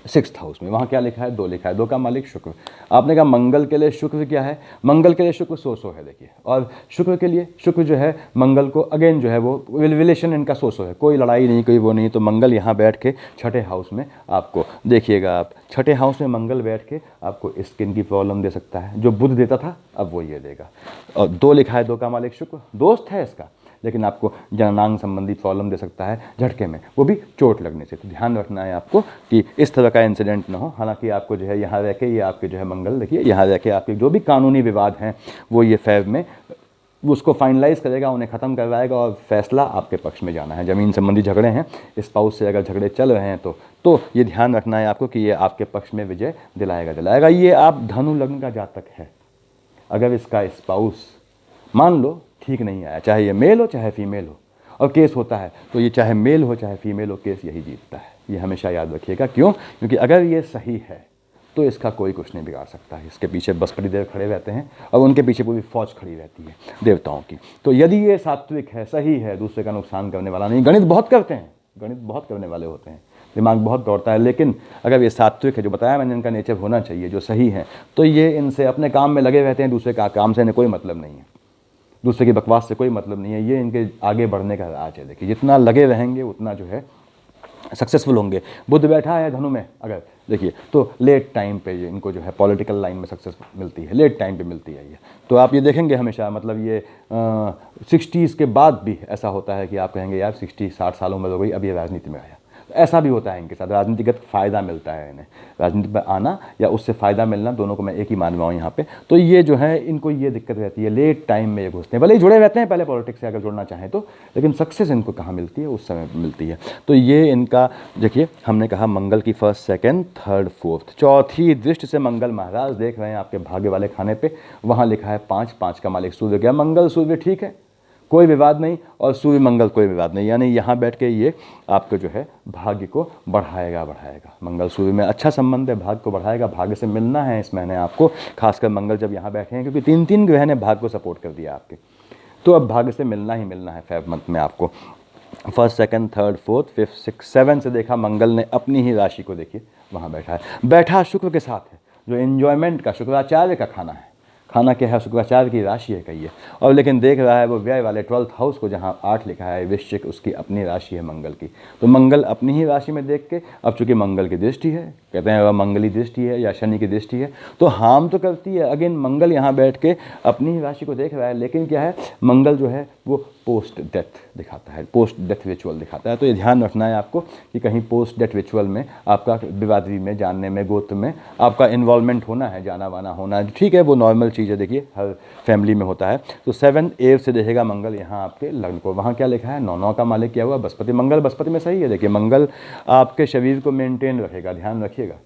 6th हाउस में। वहाँ क्या लिखा है 2 लिखा है, 2 का मालिक शुक्र। आपने कहा मंगल के लिए शुक्र क्या है? मंगल के लिए शुक्र 100 है, देखिए। और शुक्र के लिए शुक्र जो है मंगल को अगेन जो है वो रिलेशन इनका 100 है, कोई लड़ाई नहीं, कोई वो नहीं। तो मंगल यहाँ बैठ के 6ठे हाउस में आपको देखिएगा, आप 6ठे हाउस में मंगल बैठ के आपको स्किन की प्रॉब्लम दे सकता है। जो बुध देता था अब वो ये देगा। और 2 लिखा है, 2 का मालिक शुक्र, दोस्त है इसका, लेकिन आपको जननांग संबंधी प्रॉब्लम दे सकता है झटके में, वो भी चोट लगने से। तो ध्यान रखना है आपको कि इस तरह का इंसिडेंट ना हो। हालांकि आपको जो है यहाँ रह के ये आपके जो है मंगल, देखिए यहाँ रह के आपके जो भी कानूनी विवाद हैं वो ये फेब में उसको फाइनलाइज करेगा, उन्हें ख़त्म करवाएगा और फैसला आपके पक्ष में जाना है। ज़मीन संबंधी झगड़े हैं, स्पाउस से अगर झगड़े चल रहे हैं तो ये ध्यान रखना है आपको कि ये आपके पक्ष में विजय दिलाएगा। ये आप धनु लग्न का जातक है, अगर इसका स्पाउस मान लो ठीक नहीं आया, चाहे ये मेल हो चाहे फीमेल हो, और केस होता है तो ये चाहे मेल हो चाहे फीमेल हो, केस यही जीतता है। ये हमेशा याद रखिएगा। क्यों? क्योंकि अगर ये सही है तो इसका कोई कुछ नहीं बिगाड़ सकता है। इसके पीछे बृहस्पति देव खड़े रहते हैं और उनके पीछे पूरी फौज खड़ी रहती है देवताओं की। तो यदि ये सात्विक है, सही है, दूसरे का नुकसान करने वाला नहीं, गणित बहुत करते हैं, गणित बहुत करने वाले होते हैं, दिमाग बहुत दौड़ता है, लेकिन अगर ये सात्विक है, जो बताया मैंने इनका नेचर होना चाहिए, जो सही है, तो ये इनसे अपने काम में लगे रहते हैं, दूसरे का काम से इन्हें कोई मतलब नहीं है, दूसरे की बकवास से कोई मतलब नहीं है। ये इनके आगे बढ़ने का राज है। देखिए जितना लगे रहेंगे उतना जो है सक्सेसफुल होंगे। बुध बैठा है धनु में अगर देखिए तो लेट टाइम पे ये इनको जो है पॉलिटिकल लाइन में सक्सेस मिलती है, लेट टाइम पे मिलती है ये। तो आप ये देखेंगे हमेशा, मतलब ये 60s के बाद भी ऐसा होता है कि आप कहेंगे यार 60-60 साल उम्र हो गई, अब ये राजनीति में आया। ऐसा भी होता है इनके साथ, राजनीतिगत फ़ायदा मिलता है इन्हें, राजनीति पर आना या उससे फ़ायदा मिलना, दोनों को मैं एक ही मान रहा हूँ यहाँ पे। तो ये जो है इनको ये दिक्कत रहती है, लेट टाइम में ये घुसते हैं, भले ही जुड़े रहते हैं पहले पॉलिटिक्स से अगर जुड़ना चाहें तो, लेकिन सक्सेस इनको कहाँ मिलती है? उस समय मिलती है। तो ये इनका देखिए, हमने कहा मंगल की 1st 2nd 3rd 4th 4थी दृष्टि से मंगल महाराज देख रहे हैं आपके भाग्य वाले खाने पे। वहाँ लिखा है 5 का मालिक सूर्य गया। मंगल सूर्य ठीक है, कोई विवाद नहीं, और सूर्य मंगल कोई विवाद नहीं, यानी यहाँ बैठ के ये आपको जो है भाग्य को बढ़ाएगा। मंगल सूर्य में अच्छा संबंध है, भाग्य को बढ़ाएगा। भाग्य से मिलना है इस महीने आपको, खासकर मंगल जब यहाँ बैठे हैं, क्योंकि 3 ग्रह ने भाग्य को सपोर्ट कर दिया आपके, तो अब भाग्य से मिलना ही मिलना है फेब मंथ में आपको। 1st 2nd 3rd 4th 5th 6th 7 से देखा मंगल ने अपनी ही राशि को, देखिए वहाँ बैठा है, बैठा शुक्र के साथ है, जो एन्जॉयमेंट का, शुक्राचार्य का खाना है, खाना क्या है, शुक्राचार्य की राशि है कहिए, और लेकिन देख रहा है वो व्यय वाले 12th हाउस को, जहाँ 8 लिखा है वृश्चिक, उसकी अपनी राशि है मंगल की। तो मंगल अपनी ही राशि में देख के, अब चूंकि मंगल की दृष्टि है, कहते हैं वह मंगली दृष्टि है या शनि की दृष्टि है, तो हार्म तो करती है। अगेन मंगल यहाँ बैठ के अपनी ही राशि को देख रहा है, लेकिन क्या है, मंगल जो है वो पोस्ट डेथ दिखाता है, पोस्ट डेथ रिचुअल दिखाता है। तो ये ध्यान रखना है आपको कि कहीं पोस्ट डेथ रिचुअल में आपका बिरादरी में, जानने में, गोत्र में आपका इन्वॉल्वमेंट होना है, जाना वाना होना है, ठीक है, वो नॉर्मल चीज़ है, देखिए हर फैमिली में होता है। तो 7 8 से देखेगा मंगल यहाँ आपके लग्न को, वहाँ क्या लिखा है, 9 का मालिक क्या हुआ, बृहस्पति। मंगल बृहस्पति में सही है, देखिए मंगल आपके शरीर को मेंटेन रखेगा, ध्यान रखिएगा,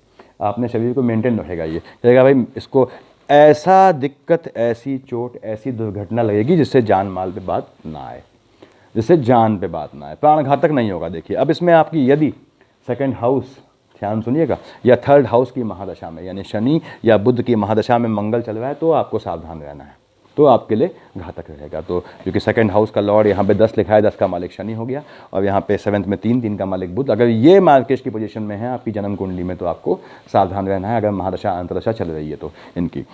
आपने शरीर को मेंटेन रखेगा। ये कहेगा भाई इसको ऐसा दिक्कत, ऐसी चोट, ऐसी दुर्घटना लगेगी जिससे जान माल पे बात ना आए, जिससे जान पे बात ना आए, प्राणघातक नहीं होगा। देखिए अब इसमें आपकी यदि 2nd हाउस, ध्यान सुनिएगा, या 3rd हाउस की महादशा में, यानी शनि या बुध की महादशा में मंगल चल रहा है, तो आपको सावधान रहना है, तो आपके लिए घातक रहेगा। तो क्योंकि 2nd हाउस का लॉर्ड यहाँ पे 10 लिखा है, 10 का मालिक शनि हो गया, और यहाँ पे 7th में 3, 3 का मालिक बुध। अगर ये मार्केश की पोजीशन में है आपकी जन्म कुंडली में, तो आपको सावधान रहना है, अगर महादशा अंतरदशा चल रही है तो इनकी।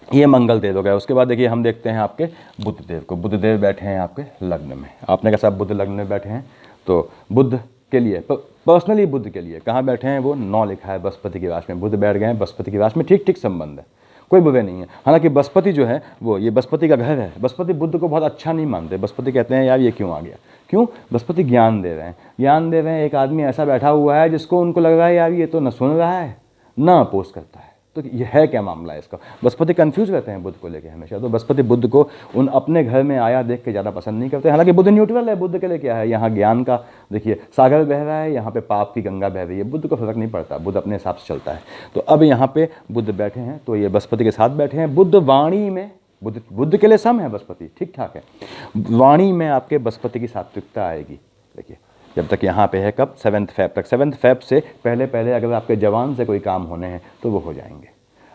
ये मंगल देव हो गया। उसके बाद देखिए हम देखते हैं आपके बुध देव को। बुध देव बैठे हैं आपके लग्न में, आपने कैसा बुध लग्न में बैठे हैं, तो बुध के लिए पर्सनली, बुध के लिए कहाँ बैठे हैं, वो 9 लिखा है बृहस्पति की राशि में, बुध बैठ गए हैं बृहस्पति की राशि में, ठीक ठीक संबंध है, कोई बुरे नहीं है। हालांकि बृहस्पति जो है वो, ये बृहस्पति का घर है, बृहस्पति बुध को बहुत अच्छा नहीं मानते, बृहस्पति कहते हैं यार ये क्यों आ गया, क्यों, बृहस्पति ज्ञान दे रहे हैं, ज्ञान दे रहे हैं। एक आदमी ऐसा बैठा हुआ है जिसको उनको लग रहा है यार ये तो न सुन रहा है ना अपोज करता है, तो ये है क्या मामला है इसका। बृहस्पति कंफ्यूज रहते हैं बुध को लेके हमेशा, तो बृहस्पति बुध को उन अपने घर में आया देख के ज़्यादा पसंद नहीं करते। हालांकि बुध न्यूट्रल है, बुध के लिए क्या है, यहाँ ज्ञान का देखिए सागर बह रहा है, यहाँ पे पाप की गंगा बह रही है, बुध को फर्क नहीं पड़ता, बुध अपने हिसाब से चलता है। तो अब यहाँ पे बुध बैठे हैं, तो ये बृहस्पति के साथ बैठे हैं। बुध वाणी में, बुध के लिए सम है बृहस्पति, ठीक ठाक है, वाणी में आपके बृहस्पति की सात्विकता आएगी। देखिए जब तक यहाँ पे है, कब, 7 फेब तक, 7 फेब से पहले पहले अगर आपके जवान से कोई काम होने हैं तो वो हो जाएंगे।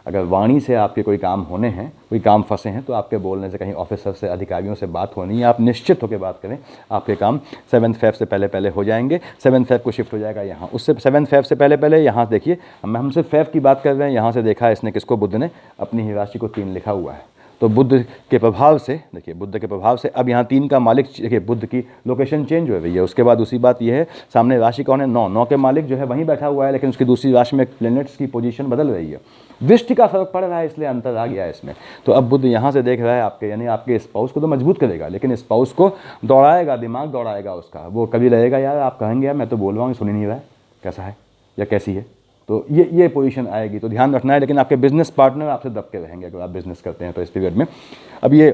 अगर वाणी से आपके कोई काम होने हैं, कोई काम फंसे हैं, तो आपके बोलने से, कहीं ऑफिसर से, अधिकारियों से बात होनी है, आप निश्चित होकर बात करें, आपके काम 7 फेब से पहले पहले हो जाएंगे। 7 फेब को शिफ्ट हो जाएगा यहाँ, उससे 7 फेब से पहले पहले यहाँ देखिए, हम सिर्फ फेब की बात कर रहे हैं। यहाँ से देखा है इसने किसको, बुध ने, अपनी ही राशि को 3 लिखा हुआ है, तो बुध के प्रभाव से, देखिए बुध के प्रभाव से अब यहाँ 3 का मालिक, देखिए बुध की लोकेशन चेंज हो रही है। उसके बाद दूसरी बात यह है, सामने राशि कौन है, 9 के मालिक जो है वहीं बैठा हुआ है, लेकिन उसकी दूसरी राशि में प्लैनेट्स की पोजीशन बदल रही है, दृष्टि का फर्क पड़ रहा है, इसलिए अंतर आ गया है इसमें। तो अब बुध यहाँ से देख रहा है आपके, यानी आपके स्पाउस को तो मजबूत करेगा, लेकिन स्पाउस को दौड़ाएगा, दिमाग दौड़ाएगा उसका, वो कभी रहेगा यार आप कहेंगे यार मैं तो बोल रहा हूँ सुन ही नहीं रहा है, कैसा है या कैसी है, तो ये पोजीशन आएगी, तो ध्यान रखना है। लेकिन आपके बिजनेस पार्टनर आपसे दब के रहेंगे अगर आप बिजनेस करते हैं तो इस पीरियड में। अब ये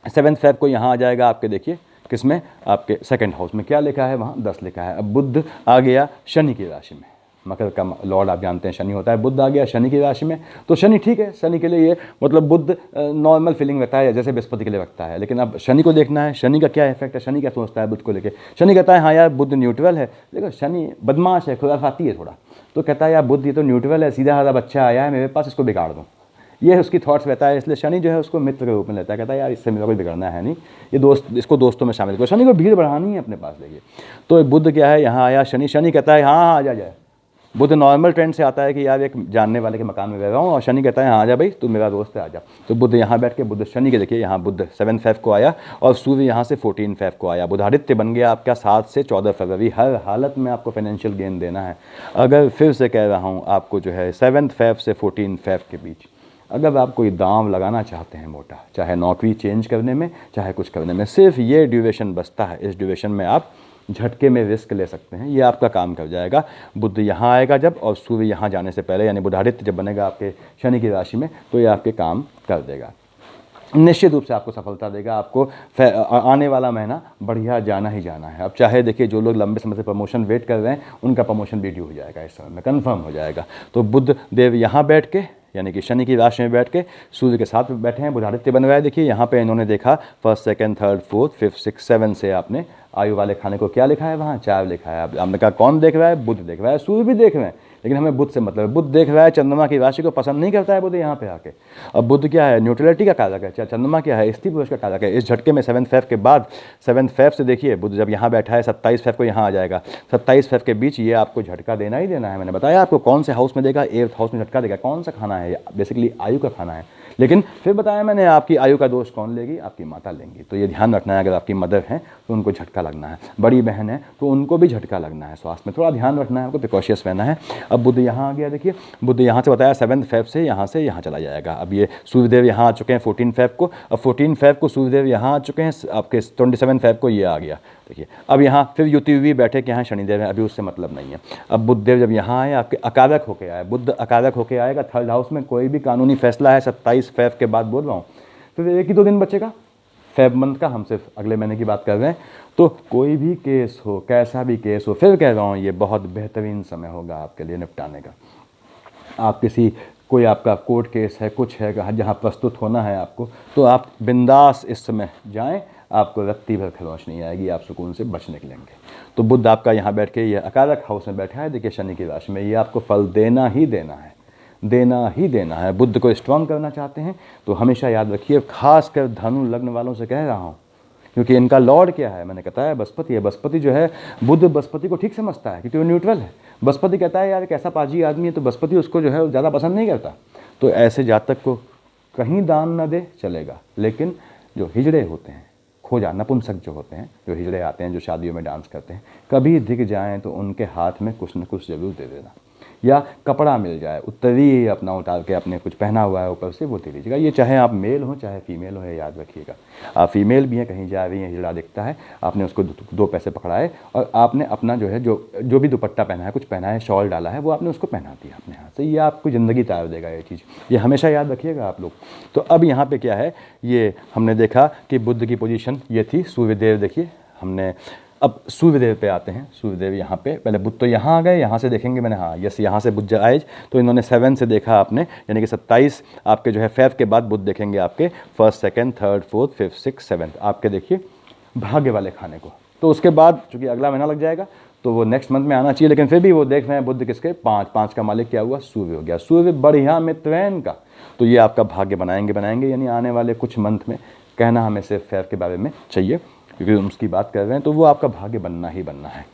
7 फेब को यहाँ आ जाएगा आपके, देखिए किसमें, आपके 2nd हाउस में क्या लिखा है, वहाँ 10 लिखा है। अब बुध आ गया शनि की राशि में, मकर का लॉर्ड आप जानते हैं शनि होता है, बुध आ गया शनि की राशि में, तो शनि ठीक है, शनि के लिए ये मतलब बुध नॉर्मल फीलिंग रखता है जैसे बृहस्पति के लिए रखता है। लेकिन अब शनि को देखना है, शनि का क्या इफेक्ट है, शनि क्या सोचता है बुध को लेके। शनि कहता है हाँ यार बुध न्यूट्रल है, देखो शनि बदमाश है, खुराफाती है थोड़ा, तो कहता है यार बुध ये तो न्यूट्रल है, सीधा साधा बच्चा आया है मेरे पास, इसको बिगाड़ दूँ, ये उसकी थॉट्स रहता है। इसलिए शनि जो है उसको मित्र के रूप में लेता है, कहता है यार इससे मेरा कोई बिगड़ना है नहीं, ये दोस्त, इसको दोस्तों में शामिल करो, शनि को भीड़ बढ़ानी है अपने पास, देखिए। तो बुध क्या है, यहाँ आया शनि, शनि कहता है हाँ हाँ आ जाए। बुध नॉर्मल ट्रेंड से आता है कि यार एक जानने वाले के मकान में रह रहा हूँ, और शनि कहता है हाँ आ जा भाई तू मेरा दोस्त है आ जा। तो बुध यहाँ बैठ के, बुध शनि के देखिए यहाँ बुध 7 फेब को आया, और सूर्य यहाँ से 14 फेब को आया। बुधादित्य बन गया आपका 7 से 14 फरवरी। हर हालत में आपको फाइनेंशियल गेन देना है। अगर फिर से कह रहा हूँ आपको जो है 7 फेब से 14 फेब के बीच अगर आप कोई दांव लगाना चाहते हैं मोटा, चाहे नौकरी चेंज करने में, चाहे कुछ करने में, सिर्फ ये ड्यूरेशन बचता है, इस ड्यूरेशन में आप झटके में रिस्क ले सकते हैं, ये आपका काम कर जाएगा। बुध यहाँ आएगा जब, और सूर्य यहाँ जाने से पहले, यानी बुधादित्य जब बनेगा आपके शनि की राशि में, तो ये आपके काम कर देगा, निश्चित रूप से आपको सफलता देगा। आपको आने वाला महीना बढ़िया जाना ही जाना है। अब चाहे देखिए जो लोग लंबे समय से प्रमोशन वेट कर रहे हैं, उनका प्रमोशन भी ड्यू हो जाएगा, इस समय में कन्फर्म हो जाएगा। तो बुध देव यहाँ बैठ के, यानी कि शनि की राशि में बैठ के सूर्य के साथ बैठे हैं, बुधादित्य बन रहा है। देखिए यहाँ पे इन्होंने देखा 1st 2nd 3rd 4th 5th 6th 7 से आपने आयु वाले खाने को क्या लिखा है, वहाँ 4 लिखा है। अब आपने कहा कौन देख रहा है, बुध देख रहा है, सूर्य भी देख रहे हैं, लेकिन हमें बुध से मतलब है। बुध देख रहा है, चंद्रमा की राशि को पसंद नहीं करता है बुध यहाँ पे आके। अब बुध क्या है, न्यूट्रलिटी का कारक है, चंद्रमा क्या है, स्त्री पुरुष का कारक है। इस झटके में 7 फेब के बाद, 7 फेब से देखिए बुध जब यहाँ बैठा है 27 फेब को यहाँ आ जाएगा। 27 फेब के बीच ये आपको झटका देना ही देना है। मैंने बताया आपको कौन से हाउस में देगा, 8th हाउस में झटका देगा। कौन सा खाना है, बेसिकली आयु का खाना है, लेकिन फिर बताया मैंने, आपकी आयु का दोष कौन लेगी? आपकी माता लेंगी। तो ये ध्यान रखना है, अगर आपकी मदर हैं तो उनको झटका लगना है, बड़ी बहन है तो उनको भी झटका लगना है। स्वास्थ्य में थोड़ा ध्यान रखना है, आपको प्रिकॉशियस रहना है। अब बुध यहाँ आ गया, देखिए बुध यहाँ से बताया 7 फेब से यहाँ चला जाएगा। अब ये सूर्यदेव यहाँ आ चुके हैं 14 फेब को, अब 14 फेब को सूर्यदेव यहाँ आ चुके हैं, आपके 27 फेब को ये आ गया। देखिए अब यहाँ फिर युति हुई बैठे कि यहाँ शनिदेव है, अभी उससे मतलब नहीं है। अब बुधदेव जब यहाँ आए, आपके अकारक होके आए, बुध अकारक होके आएगा 3rd हाउस में। कोई भी कानूनी फैसला है 27 फेब के बाद बोल रहा हूँ, तो एक ही 2 दिन बचेगा फेब मंथ का, हम सिर्फ अगले महीने की बात कर रहे हैं। तो कोई भी केस हो, कैसा भी केस हो, फिर कह रहा हूँ ये बहुत बेहतरीन समय होगा आपके लिए निपटाने का। आप कोई आपका कोर्ट केस है, कुछ है जहाँ प्रस्तुत होना है आपको, तो आप बिंदास इस समय जाएं, आपको रत्ती भर खरोंच नहीं आएगी, आप सुकून से बच निकलेंगे। तो बुध आपका यहाँ बैठ के ये अकारक हाउस में बैठा है, देखिए शनि की राशि में, ये आपको फल देना ही देना है, देना ही देना है। बुध को स्ट्रांग करना चाहते हैं तो हमेशा याद रखिए, खासकर धनु लग्न वालों से कह रहा हूँ, क्योंकि इनका लॉर्ड क्या है, मैंने बताया बृहस्पति है। बृहस्पति जो है, बुध बृहस्पति को ठीक समझता है क्योंकि वो न्यूट्रल है। बृहस्पति कहता है यार एक ऐसा पाजी आदमी है, तो बृहस्पति उसको जो है ज़्यादा पसंद नहीं करता। तो ऐसे जातक को कहीं दान न दे चलेगा, लेकिन जो हिजड़े होते हैं, खोजा नपुंसक जो होते हैं, जो हिजड़े आते हैं, जो शादियों में डांस करते हैं, कभी दिख जाएं तो उनके हाथ में कुछ न कुछ जरूर दे देना, या कपड़ा मिल जाए, उत्तरी अपना उतार के अपने कुछ पहना हुआ है ऊपर से वो दे दीजिएगा। ये चाहे आप मेल हो चाहे फीमेल हो, याद रखिएगा। आप फीमेल भी हैं, कहीं जा रही हैं, हिजड़ा दिखता है, आपने उसको 2 पैसे पकड़ाए और आपने अपना जो है जो भी दुपट्टा पहना है, कुछ पहना है, शॉल डाला है, वो आपने उसको पहना दिया अपने हाथ से। ये आपको ज़िंदगी तार देगा ये चीज़, ये हमेशा याद रखिएगा आप लोग। तो अब यहाँ पर क्या है, ये हमने देखा कि बुध की पोजीशन ये थी। सूर्यदेव देखिए हमने, अब सूर्यदेव पे आते हैं। सूर्यदेव यहाँ पे, पहले बुध तो यहाँ आ गए, यहाँ से देखेंगे मैंने, हाँ यस, यहाँ से बुध आए तो इन्होंने 7 से देखा आपने, यानी कि 27 आपके जो है फेब के बाद बुध देखेंगे आपके 1st 2nd 3rd 4th 5th 6th 7th आपके देखिए भाग्य वाले खाने को। तो उसके बाद चूँकि अगला महीना लग जाएगा तो वो नेक्स्ट मंथ में आना चाहिए, लेकिन फिर भी वो देख रहे हैं बुध किसके, 5 का मालिक क्या हुआ, सूर्य हो गया। सूर्य बढ़िया मित्रैन का, तो ये आपका भाग्य बनाएंगे, यानी आने वाले कुछ मंथ में, कहना हमें सिर्फ फेब के बारे में चाहिए क्योंकि हम उसकी बात कर रहे हैं, तो वो आपका भाग्य बनना ही बनना है।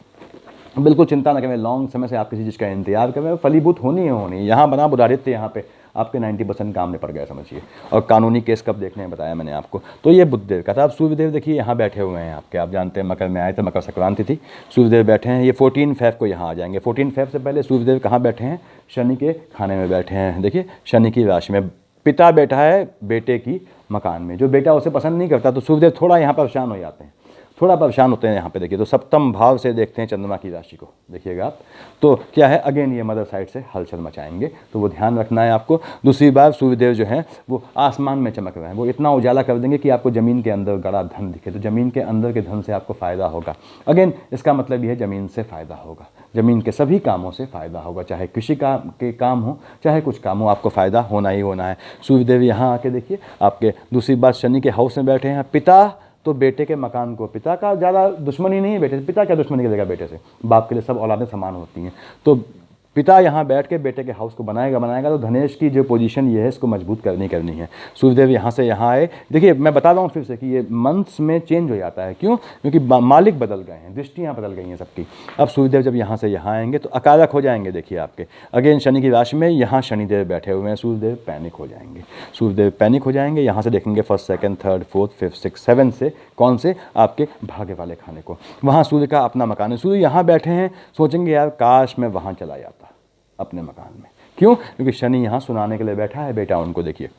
बिल्कुल चिंता न करें, लॉन्ग समय से आप किसी चीज़ का इंतजार कर रहे हैं, फलीभूत होनी है। यहाँ बना बुधादित्य, यहाँ पे आपके 90% काम निपट गया समझिए। और कानूनी केस कब देखने हैं बताया मैंने आपको। तो ये बुधदेव का था। अब सूर्यदेव देखिए यहाँ बैठे हुए हैं आपके, आप जानते हैं मकर में आए थे, मकर संक्रांति थी, सूर्यदेव बैठे हैं। ये 14 फेब को यहाँ आ जाएंगे। 14 फेब से पहले सूर्यदेव कहाँ बैठे हैं, शनि के खाने में बैठे हैं। देखिए शनि की राशि में पिता बैठा है बेटे की मकान में, जो बेटा उसे पसंद नहीं करता, तो सूर्यदेव थोड़ा यहाँ परेशान हो जाते हैं, थोड़ा परेशान होते हैं यहाँ पे। देखिए तो 7th भाव से देखते हैं चंद्रमा की राशि को, देखिएगा आप। तो क्या है, अगेन ये मदर साइड से हलचल मचाएंगे, तो वो ध्यान रखना है आपको। दूसरी बात, सूर्यदेव जो हैं वो आसमान में चमक रहे हैं, वो इतना उजाला कर देंगे कि आपको ज़मीन के अंदर गड़ा धन दिखे, तो ज़मीन के अंदर के धन से आपको फ़ायदा होगा। अगेन इसका मतलब ये है ज़मीन से फ़ायदा होगा, ज़मीन के सभी कामों से फ़ायदा होगा, चाहे कृषि के काम हो चाहे कुछ काम हो, आपको फ़ायदा होना ही होना है। सूर्यदेव यहाँ आके देखिए आपके, दूसरी बात शनि के हाउस में बैठे हैं। पिता तो बेटे के मकान को, पिता का ज़्यादा दुश्मनी नहीं है बेटे से, पिता क्या दुश्मनी करेगा बेटे से, बाप के लिए सब औलादें समान होती हैं। तो पिता यहाँ बैठ के बेटे के हाउस को बनाएगा, तो धनेश की जो पोजीशन ये है इसको मजबूत करनी है। सूर्यदेव यहाँ से यहाँ आए। देखिए मैं बता रहा हूँ फिर से कि ये मंथ्स में चेंज हो जाता है, क्यों, क्योंकि मालिक बदल गए हैं, दृष्टियाँ बदल गई हैं सबकी। अब सूर्यदेव जब यहाँ से यहाँ आएंगे तो अकारक हो जाएंगे। देखिए आपके अगेन शनि की राशि में यहाँ शनिदेव बैठे हुए हैं, सूर्यदेव पैनिक हो जाएंगे, यहाँ से देखेंगे 1st 2nd 3rd 4th 5th 6th 7th से, कौन से, आपके भाग्य वाले खाने को। वहाँ सूर्य का अपना मकान है, सूर्य यहाँ बैठे हैं, सोचेंगे यार काश मैं वहाँ चला जाता अपने मकान में, क्यों, क्योंकि शनि यहाँ सुनाने के लिए बैठा है बेटा उनको। देखिए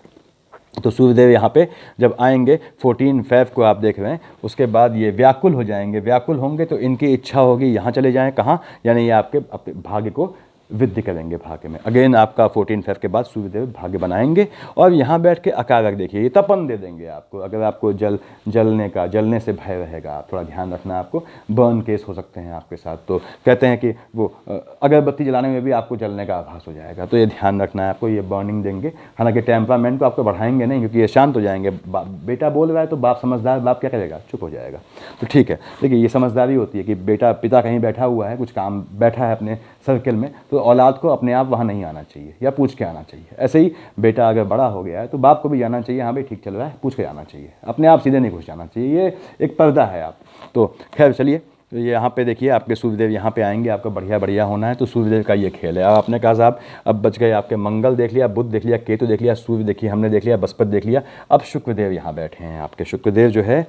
तो सूर्यदेव यहाँ पे जब आएंगे 14 फेब को आप देख रहे हैं, उसके बाद ये व्याकुल हो जाएंगे। व्याकुल होंगे तो इनकी इच्छा होगी यहाँ चले जाएं, कहाँ, यानी ये आपके भाग्य को वृद्धि करेंगे भाग्य में। अगेन आपका 14 फेब के बाद सूर्यदेव भाग्य बनाएंगे और यहाँ बैठ के अकारक देखिए, ये तपन दे देंगे आपको। अगर आपको जलने से भय रहेगा, थोड़ा ध्यान रखना, आपको बर्न केस हो सकते हैं आपके साथ। तो कहते हैं कि वो अगरबत्ती जलाने में भी आपको जलने का आभास हो जाएगा, तो ये ध्यान रखना है आपको। ये बर्निंग देंगे, हालांकि टेम्परामेंट को आपको बढ़ाएंगे नहीं, क्योंकि ये शांत हो जाएंगे। बेटा बोल रहा है तो बाप समझदार, बाप क्या करेगा, चुप हो जाएगा। तो ठीक है, देखिए ये समझदारी होती है कि पिता कहीं बैठा हुआ है, कुछ काम बैठा है अपने सर्किल में, तो औलाद को अपने आप वहाँ नहीं आना चाहिए या पूछ के आना चाहिए। ऐसे ही बेटा अगर बड़ा हो गया है तो बाप को भी जाना चाहिए, हाँ भाई ठीक चल रहा है, पूछ के आना चाहिए, अपने आप सीधे नहीं घुस जाना चाहिए। ये एक पर्दा है आप। तो खैर चलिए, तो यहाँ पे देखिए आपके सूर्यदेव यहाँ पे आएंगे, आपका बढ़िया बढ़िया होना है, तो सूर्यदेव का ये खेल है। अब आपने कहा साहब अब बच गए आपके मंगल देख लिया, बुध देख लिया, केतु देख लिया, सूर्य देखिए हमने देख लिया, बृहस्पति देख लिया, अब शुक्रदेव यहाँ बैठे हैं। आपके शुक्रदेव जो है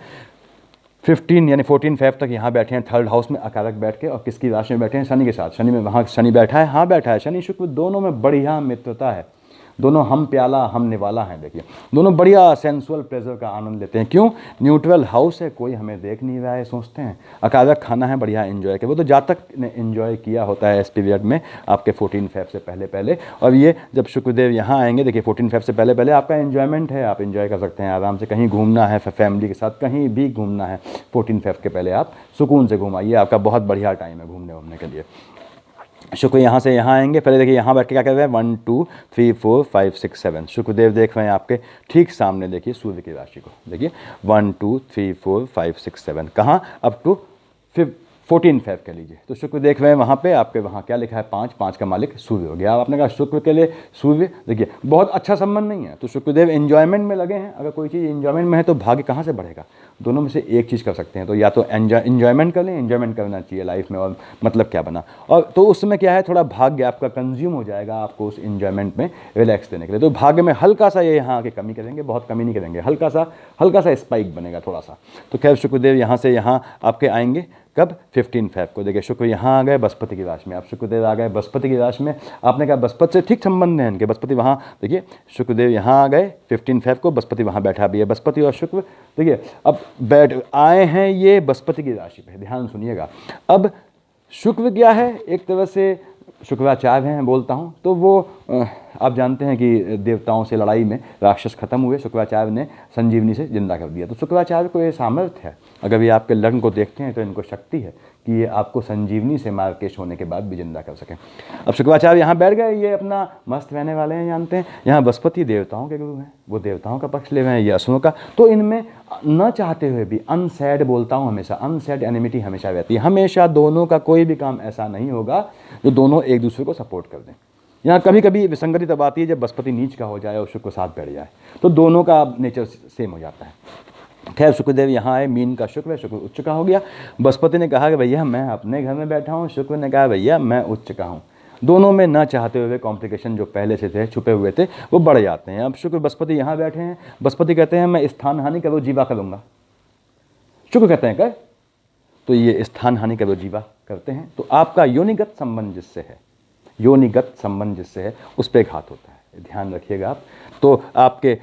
15 यानी 14 फेब तक यहाँ बैठे हैं थर्ड हाउस में अकारक बैठ के, और किसकी राशि में बैठे हैं? शनि के साथ। शनि में वहाँ शनि बैठा है, हाँ बैठा है, शनि शुक्र दोनों में बढ़िया मित्रता है, दोनों हम प्याला हम निवाला हैं। देखिए दोनों बढ़िया सेंसुअल प्लेजर का आनंद लेते हैं। क्यों? न्यूट्रल हाउस है, कोई हमें देख नहीं रहा है, सोचते हैं अकारक खाना है, बढ़िया एंजॉय के। वो तो जातक ने एंजॉय किया होता है इस पीरियड में आपके 14 फेब से पहले पहले। और ये जब शुक्रदेव यहाँ आएंगे, देखिए 14 फेब से पहले पहले आपका एंजॉयमेंट है, आप एंजॉय कर सकते हैं आराम से, कहीं घूमना है फैमिली के साथ, कहीं भी घूमना है 14 फेब के पहले आप सुकून से घुमाइए, आपका बहुत बढ़िया टाइम है घूमने वूमने के लिए। शुक्र यहाँ से यहाँ आएंगे, पहले देखिए यहाँ बैठ के क्या कर रहे हैं 1 2 3 4 5 6 7, शुक्रदेव देख रहे हैं आपके ठीक सामने, देखिए सूर्य की राशि को देखिए 1 2 3 4 5 6 7, कहाँ अप टू 14 फेब कह लीजिए। तो शुक्र देख रहे हैं वहाँ पे, आपके वहाँ क्या लिखा है 5, 5 का मालिक सूर्य हो गया। अब आपने कहा शुक्र के लिए सूर्य देखिए बहुत अच्छा संबंध नहीं है, तो शुक्रदेव एंजॉयमेंट में लगे हैं। अगर कोई चीज़ एंजॉयमेंट में है तो भाग्य कहाँ से बढ़ेगा? दोनों में से एक चीज़ कर सकते हैं, तो या तो एंजॉयमेंट कर लें, एंजॉयमेंट करना चाहिए लाइफ में, और मतलब क्या बना, और तो उसमें क्या है थोड़ा भाग्य आपका कंज्यूम हो जाएगा आपको उस एंजॉयमेंट में रिलैक्स देने के लिए। तो भाग्य में हल्का सा ये यहाँ आके कमी करेंगे, बहुत कमी नहीं करेंगे, हल्का सा स्पाइक बनेगा थोड़ा सा। तो खैर शुक्रदेव यहाँ से यहाँ आपके आएंगे कब? 15 फेब को। देखिए शुक्र यहाँ आ गए बृहस्पति की राशि में, आप शुक्रदेव आ गए बृहस्पति की राशि में। आपने कहा बृहस्पति से ठीक संबंध है इनके, बृहस्पति वहाँ देखिए शुक्रदेव यहाँ आ गए 15 फेब को, बृहस्पति वहाँ बैठा भी है। बृहस्पति और शुक्र देखिए अब बैठ आए हैं ये बृहस्पति की राशि पे, ध्यान सुनिएगा। अब शुक्र क्या है? एक तरह से शुक्राचार्य हैं बोलता हूँ, तो वो आप जानते हैं कि देवताओं से लड़ाई में राक्षस खत्म हुए, शुक्राचार्य ने संजीवनी से जिंदा कर दिया। तो शुक्राचार्य को ये सामर्थ्य है, अगर ये आपके लग्न को देखते हैं तो इनको शक्ति है कि ये आपको संजीवनी से मार्केश होने के बाद भी जिंदा कर सकें। अब शुक्राचार्य यहाँ बैठ गए, ये अपना मस्त रहने वाले हैं, जानते हैं। यहाँ बृहस्पति देवताओं के गुरु हैं, वो देवताओं का पक्ष ले रहे हैं, ये असुरों का। तो इनमें न चाहते हुए भी अनसैड बोलता हूँ हमेशा, अनसैड एनिमिटी हमेशा रहती है। हमेशा दोनों का कोई भी काम ऐसा नहीं होगा जो दोनों एक दूसरे को सपोर्ट कर दें। यहाँ कभी कभी विसंगति तब आती है जब बृहस्पति नीच का हो जाए और शुक्र साथ बैठ जाए, तो दोनों का नेचर सेम हो जाता है। खैर शुक्रदेव यहाँ आए, मीन का शुक्र है, शुक्र उच्च का हो गया। बृहस्पति ने कहा कि भैया मैं अपने घर में बैठा हूँ, शुक्र ने कहा भैया मैं उच्च का हूँ। दोनों में न चाहते हुए कॉम्प्लिकेशन जो पहले से थे छुपे हुए थे वो बढ़ जाते हैं। अब शुक्र बृहस्पति यहाँ बैठे हैं, बृहस्पति कहते हैं मैं स्थान हानि करो जीवा करूँगा, शुक्र कहते हैं कर, तो ये स्थान हानि करो जीवा करते हैं। तो आपका योनिगत संबंध जिससे है, योनिगत संबंध जिससे है उस पर घात होता है, ध्यान रखिएगा आप। तो आपके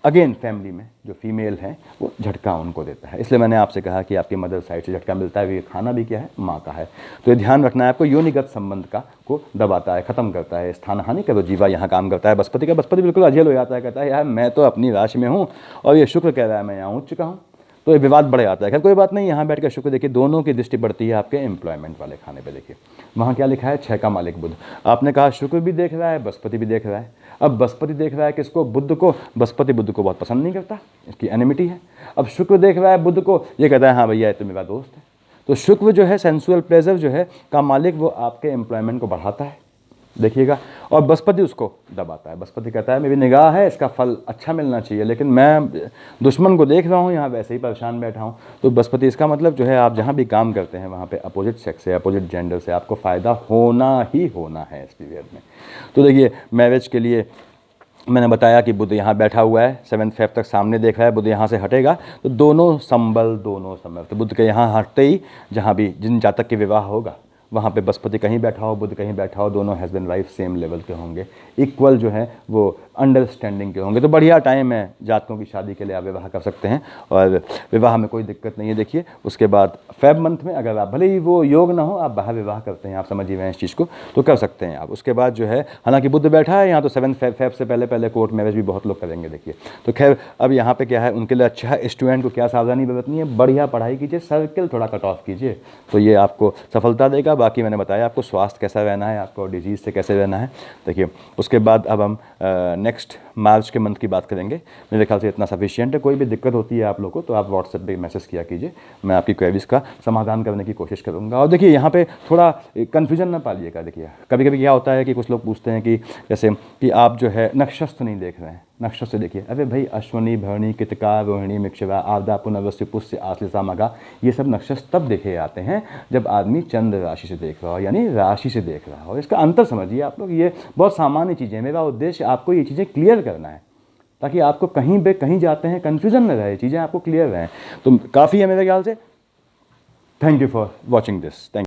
अगेन फैमिली में जो फीमेल हैं वो झटका उनको देता है, इसलिए मैंने आपसे कहा कि आपकी मदर साइड से झटका मिलता है, खाना भी क्या है माँ का है। तो ये ध्यान रखना है आपको, योनिगत संबंध का को दबाता है, खत्म करता है। स्थान हानि करो जीवा यहाँ काम करता है बृहस्पति का। बृहस्पति बिल्कुल अजेल हो जाता है, कहता है यार मैं तो अपनी राशि में हूँ और ये शुक्र कह रहा है मैं यहाँ उच्च का हूँ, तो ये विवाद बढ़ जाता है। खैर कोई बात नहीं, यहाँ बैठ कर शुक्र देखिए दोनों की दृष्टि पड़ती है आपके एम्प्लॉयमेंट वाले खाने पे। देखिए वहाँ क्या लिखा है 6 का मालिक बुध। आपने कहा शुक्र भी देख रहा है, बृहस्पति भी देख रहा है। अब बृहस्पति देख रहा है किसको? बुध को। बृहस्पति बुध को बहुत पसंद नहीं करता, इसकी एनिमिटी है। अब शुक्र देख रहा है बुध को, ये कहता है हाँ भैया ये तो मेरा दोस्त है। तो शुक्र जो है सेंसुअल प्लेजर जो है का मालिक, वो आपके एम्प्लॉयमेंट को बढ़ाता है, देखिएगा। और बृहस्पति उसको दबाता है। बृहस्पति कहता है मेरी निगाह है, इसका फल अच्छा मिलना चाहिए, लेकिन मैं दुश्मन को देख रहा हूँ, यहाँ वैसे ही परेशान बैठा हूँ। तो बृहस्पति इसका मतलब जो है आप जहाँ भी काम करते हैं वहाँ पे अपोजिट सेक्स से, अपोजिट जेंडर से आपको फ़ायदा होना ही होना है इस पीरियड में। तो देखिए मैरिज के लिए मैंने बताया कि बुध यहाँ बैठा हुआ है, 7 फेब तक सामने देख रहा है, बुध यहाँ से हटेगा तो दोनों संबल दोनों समर्थ। बुध के यहाँ हटते ही जहाँ भी जिन जातक के विवाह होगा वहाँ पे बृहस्पति कहीं बैठा हो, बुध कहीं बैठा हो, दोनों हस्बैंड वाइफ सेम लेवल के होंगे, इक्वल जो है वो अंडरस्टैंडिंग के होंगे। तो बढ़िया टाइम है जातकों की शादी के लिए, आप विवाह कर सकते हैं और विवाह में कोई दिक्कत नहीं है। देखिए उसके बाद फेब मंथ में अगर आप भले ही वो योग ना हो, आप बाहर विवाह करते हैं, आप समझ ही रहे हैं इस चीज़ को, तो कर सकते हैं आप। उसके बाद जो है हालांकि बुध बैठा है यहाँ, तो 7 फेब से पहले पहले कोर्ट मैरिज भी बहुत लोग करेंगे। देखिए तो खैर अब यहाँ पे क्या है उनके लिए अच्छा है। स्टूडेंट को क्या सावधानी बरतनी है? बढ़िया पढ़ाई कीजिए, सर्किल थोड़ा कट ऑफ कीजिए, तो ये आपको सफलता देगा। बाकी मैंने बताया आपको स्वास्थ्य कैसा रहना है, आपको डिजीज़ से कैसे रहना है। देखिए उसके बाद अब हम नेक्स्ट मार्च के मंथ की बात करेंगे। मेरे ख्याल से इतना सफिशिएंट है। कोई भी दिक्कत होती है आप लोगों को तो आप व्हाट्सएप पे मैसेज किया कीजिए, मैं आपकी क्वेरीज का समाधान करने की कोशिश करूँगा। और देखिए यहाँ पे थोड़ा कन्फ्यूजन ना पालिएगा। देखिए कभी कभी क्या होता है कि कुछ लोग पूछते हैं कि जैसे कि आप जो है नक्षत्र नहीं देख रहे हैं, नक्शों से देखिए, अरे भाई अश्वनी, भरणी, कृतिका, रोहिणी, मृगशिरा, आवदा, पुनर्वसु, पुष्य, आश्लेषा, मघा, ये सब नक्षत्र तब देखे जाते हैं जब आदमी चंद्र राशि से देख रहा हो, यानी राशि से देख रहा हो। इसका अंतर समझिए आप लोग, ये बहुत सामान्य चीज़ें हैं। मेरा उद्देश्य आपको ये चीज़ें क्लियर करना है ताकि आपको कहीं पे कहीं जाते हैं कन्फ्यूजन में रहे, चीज़ें आपको क्लियर रहें। तो काफ़ी है मेरे ख्याल से। Thank you for watching this. Thank